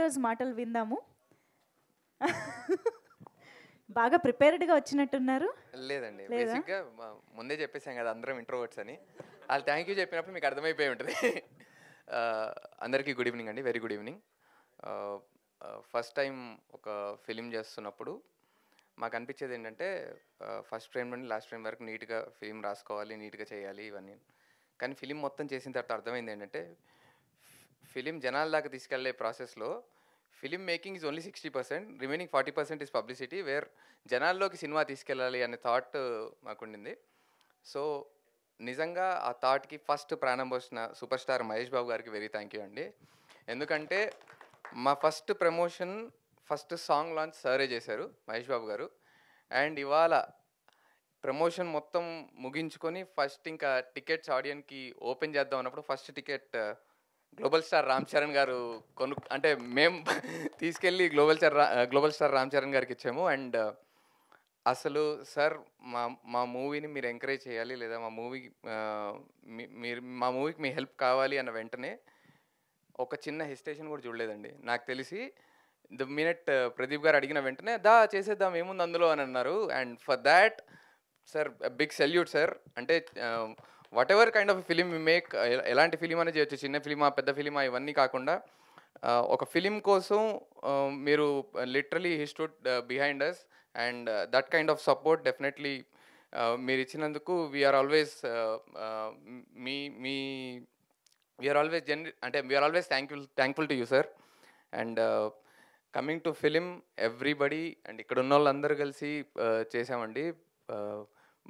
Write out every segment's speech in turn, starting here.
Directors మాటలు విందాము. బాగా ప్రిపేర్డ్గా వచ్చినట్టున్నారు. లేదండి, బేసిక్గా ముందే చెప్పేసాం కదా అందరం ఇంట్రోవర్ట్స్ అని. వాళ్ళు థ్యాంక్ యూ చెప్పినప్పుడు మీకు అర్థమైపోయి ఉంటుంది. అందరికీ గుడ్ ఈవినింగ్ అండి, very good evening. First time ఒక ఫిలిం చేస్తున్నప్పుడు మాకు అనిపించేది ఏంటంటే ఫస్ట్ ఫ్రేమ్ నుండి లాస్ట్ ఫ్రేమ్ వరకు నీట్గా ఫిలిం రాసుకోవాలి, నీట్గా చేయాలి ఇవన్నీ. కానీ ఫిలిం మొత్తం చేసిన తర్వాత అర్థమైంది ఏంటంటే ఫిలిం జనాల దాకా తీసుకెళ్లే ప్రాసెస్లో film making is only 60%, remaining 40% is publicity, where జనాల్లోకి సినిమా తీసుకెళ్ళాలి అనే థాట్ మాకుండింది. సో నిజంగా ఆ థాట్కి ఫస్ట్ ప్రాణం పోసిన సూపర్ స్టార్ మహేష్ బాబు గారికి వెరీ థ్యాంక్ యూ అండి. ఎందుకంటే మా first promotion, first song launch సారే చేశారు మహేష్ బాబు గారు. అండ్ ఇవాళ ప్రమోషన్ మొత్తం ముగించుకొని ఫస్ట్ ఇంకా టికెట్స్ ఆడియన్కి ఓపెన్ చేద్దాం అన్నప్పుడు first ticket global star Ram Charan గారు అంటే మేము తీసుకెళ్ళి గ్లోబల్ స్టార్ రామ్ చరణ్ గారికి ఇచ్చాము. అండ్ అసలు సార్ మా మూవీని మీరు ఎంకరేజ్ చేయాలి, లేదా మా మూవీకి మీ హెల్ప్ కావాలి అన్న వెంటనే ఒక చిన్న హెసిటేషన్ కూడా చూడలేదండి. నాకు తెలిసి ద మినిట్ ప్రదీప్ గారు అడిగిన వెంటనే చేసేద్దాం ఏముంది అందులో అని అన్నారు. And for that sir big salute sir. అంటే whatever kind of film we make, ఎలాంటి ఫిలిం అనేది చేయొచ్చు, చిన్న ఫిలిమా పెద్ద ఫిలిమా ఇవన్నీ కాకుండా ఒక ఫిలిం కోసం మీరు literally he stood behind us. And that kind of support definitely మీరు ఇచ్చినందుకు we are always we are always thankful to you sir. And coming to film everybody, and ఇక్కడ ఉన్న వాళ్ళందరూ కలిసి చేసామండి.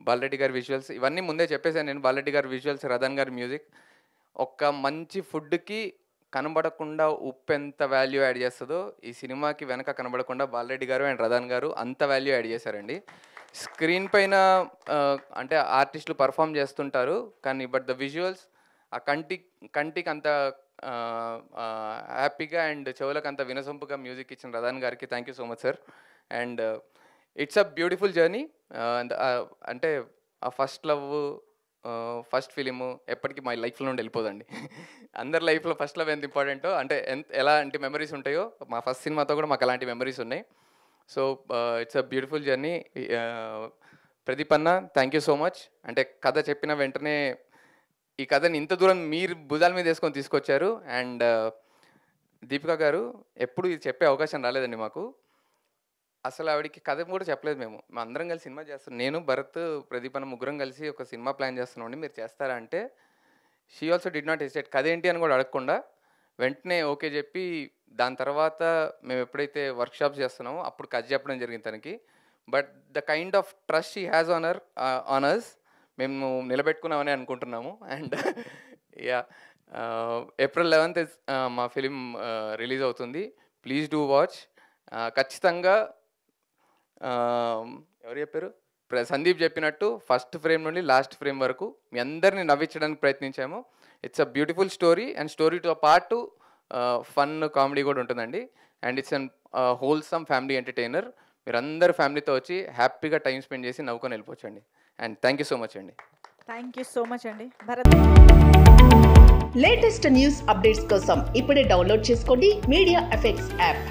బాలరెడ్డి గారి విజువల్స్ ఇవన్నీ ముందే చెప్పేశాను నేను. బాలరెడ్డి గారి విజువల్స్, రదన్ గారి మ్యూజిక్. ఒక మంచి ఫుడ్కి కనబడకుండా ఉప్పు ఎంత వాల్యూ యాడ్ చేస్తుందో ఈ సినిమాకి వెనక కనబడకుండా బాలరెడ్డి గారు అండ్ రదన్ గారు అంత వాల్యూ యాడ్ చేశారండి. స్క్రీన్ పైన అంటే ఆర్టిస్టులు పర్ఫామ్ చేస్తుంటారు కానీ బట్ ద విజువల్స్ ఆ కంటికి అంత హ్యాపీగా అండ్ చెవులకు అంత వినసొంపుగా మ్యూజిక్ ఇచ్చిన రదన్ గారికి thank you so much sir. And it's a beautiful journey. అంటే ఆ ఫస్ట్ లవ్, ఫస్ట్ ఫిలిము ఎప్పటికీ మా లైఫ్లో నుండి వెళ్ళిపోదండి. అందరి లైఫ్లో ఫస్ట్ లవ్ ఎంత ఇంపార్టెంటో, అంటే ఎలాంటి మెమరీస్ ఉంటాయో మా ఫస్ట్ సినిమాతో కూడా మాకు అలాంటి మెమరీస్ ఉన్నాయి. So it's a beautiful journey. Pradeep అన్న థ్యాంక్ యూ సో మచ్. అంటే కథ చెప్పిన వెంటనే ఈ కథని ఇంత దూరం మీరు భుజాల మీద వేసుకొని తీసుకొచ్చారు. అండ్ దీపిక గారు ఎప్పుడు ఇది చెప్పే అవకాశం రాలేదండి మాకు. అసలు ఆవిడకి కథ కూడా చెప్పలేదు. మేము అందరం కలిసి సినిమా చేస్తున్నాం. నేను, భరత్, ప్రదీప్ అన్న ముగ్గురం కలిసి ఒక సినిమా ప్లాన్ చేస్తున్నామండి, మీరు చేస్తారా అంటే she also did not hesitate. కథ ఏంటి అని కూడా అడగకుండా వెంటనే ఓకే చెప్పి దాని తర్వాత మేము ఎప్పుడైతే వర్క్షాప్స్ చేస్తున్నామో అప్పుడు కథ చెప్పడం జరిగింది తనకి. But the kind of trust she has on us మేము నిలబెట్టుకున్నామని అనుకుంటున్నాము. అండ్ యా, ఏప్రిల్ 11th మా ఫిలిం రిలీజ్ అవుతుంది. Please do watch. ఖచ్చితంగా ఎవరు చెప్పారు, సందీప్ చెప్పినట్టు ఫస్ట్ ఫ్రేమ్ నుండి లాస్ట్ ఫ్రేమ్ వరకు మీ అందరినీ నవ్వించడానికి ప్రయత్నించాము. It's a beautiful story and స్టోరీతో పాటు ఫన్ కామెడీ కూడా ఉంటుందండి. And it's a wholesome family entertainer. మీరందరూ ఫ్యామిలీతో వచ్చి హ్యాపీగా టైం స్పెండ్ చేసి నవ్వుకొని వెళ్ళిపోవచ్చండి. And thank you so much అండి. థ్యాంక్ యూ సో మచ్ అండి. భరత్, లేటెస్ట్ న్యూస్ అప్డేట్స్ కోసం ఇప్పుడే డౌన్లోడ్ చేసుకోండి మీడియా ఎఫెక్ట్స్ యాప్.